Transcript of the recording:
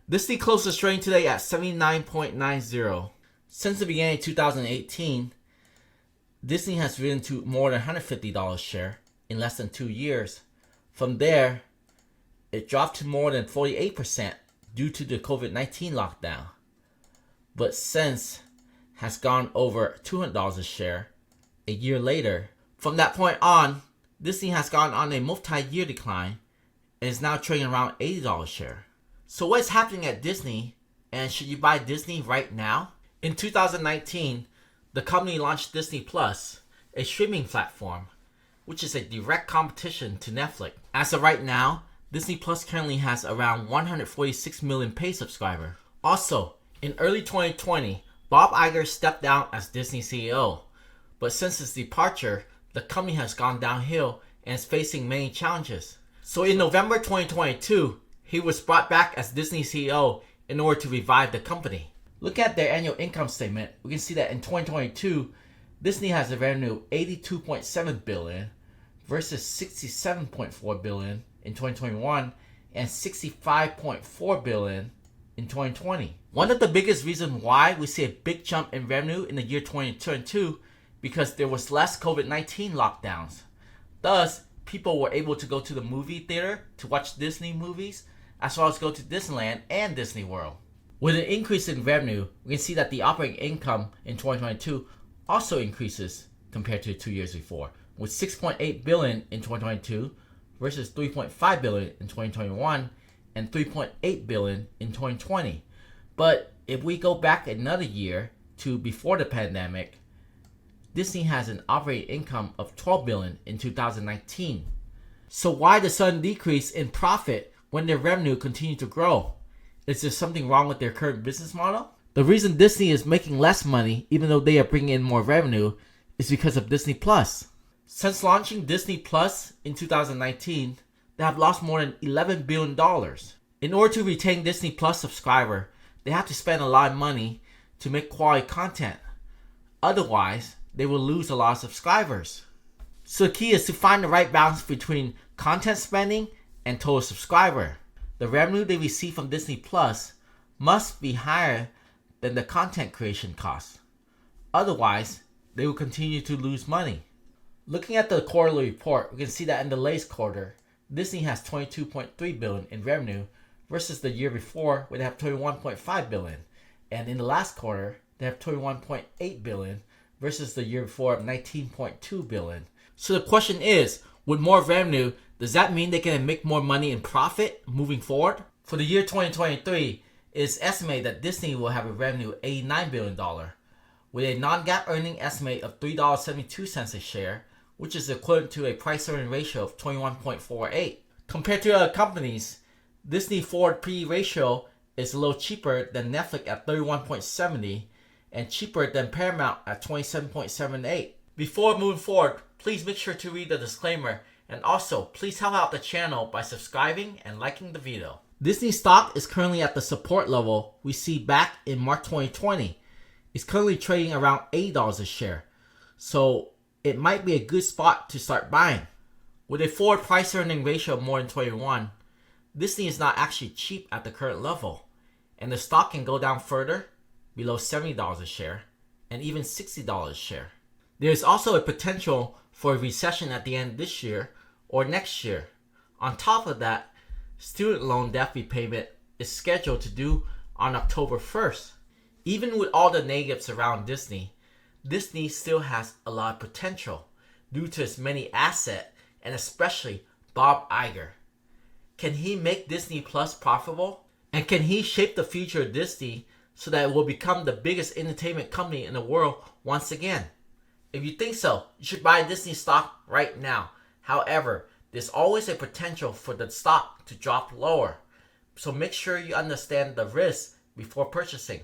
Disney closes trading today at 79.90. Since the beginning of 2018, Disney has risen to more than $150 a share in less than 2 years. From there, it dropped to more than 48% due to the COVID-19 lockdown, but since has gone over $200 a share a year later. From that point on, Disney has gone on a multi-year decline and is now trading around $80 a share. So what is happening at Disney, and should you buy Disney right now? In 2019, the company launched Disney Plus, a streaming platform, which is a direct competition to Netflix. As of right now, Disney Plus currently has around 146 million paid subscribers. Also, in early 2020, Bob Iger stepped down as Disney CEO, but since his departure, the company has gone downhill and is facing many challenges. So in November 2022, he was brought back as Disney CEO in order to revive the company. Look at their annual income statement. We can see that in 2022, Disney has a revenue of $82.7 billion versus $67.4 billion in 2021 and $65.4 billion in 2020. One of the biggest reasons why we see a big jump in revenue in the year 2022 because there was less COVID-19 lockdowns. Thus, people were able to go to the movie theater to watch Disney movies, as well as go to Disneyland and Disney World. With an increase in revenue, we can see that the operating income in 2022 also increases compared to 2 years before, with $6.8 billion in 2022 versus $3.5 billion in 2021 and $3.8 billion in 2020. But if we go back another year to before the pandemic, Disney has an operating income of $12 billion in 2019. So why the sudden decrease in profit when their revenue continued to grow? Is there something wrong with their current business model? The reason Disney is making less money, even though they are bringing in more revenue, is because of Disney Plus. Since launching Disney Plus in 2019, they have lost more than $11 billion. In order to retain Disney Plus subscriber, they have to spend a lot of money to make quality content. Otherwise, they will lose a lot of subscribers. So the key is to find the right balance between content spending and total subscriber. The revenue they receive from Disney Plus must be higher than the content creation costs. Otherwise, they will continue to lose money. Looking at the quarterly report, we can see that in the latest quarter, Disney has $22.3 billion in revenue versus the year before where they have $21.5 billion. And in the last quarter, they have $21.8 billion versus the year before of $19.2 billion. So the question is, with more revenue, does that mean they can make more money in profit moving forward? For the year 2023, it is estimated that Disney will have a revenue of $89 billion, with a non-GAAP earning estimate of $3.72 a share, which is equivalent to a price-earning ratio of 21.48. Compared to other companies, Disney forward PE ratio is a little cheaper than Netflix at 31.70 and cheaper than Paramount at 27.78. Before moving forward, please make sure to read the disclaimer, and also please help out the channel by subscribing and liking the video. Disney stock is currently at the support level we see back in March 2020. It's currently trading around $80 a share, so it might be a good spot to start buying. With a forward price earning ratio of more than 21, Disney is not actually cheap at the current level, and the stock can go down further below $70 a share and even $60 a share. There is also a potential for a recession at the end of this year or next year. On top of that, student loan debt repayment is scheduled to due on October 1st. Even with all the negatives around Disney, Disney still has a lot of potential due to its many assets and especially Bob Iger. Can he make Disney Plus profitable? And can he shape the future of Disney so that it will become the biggest entertainment company in the world once again? If you think so, you should buy Disney stock right now. However, there's always a potential for the stock to drop lower. So make sure you understand the risks before purchasing.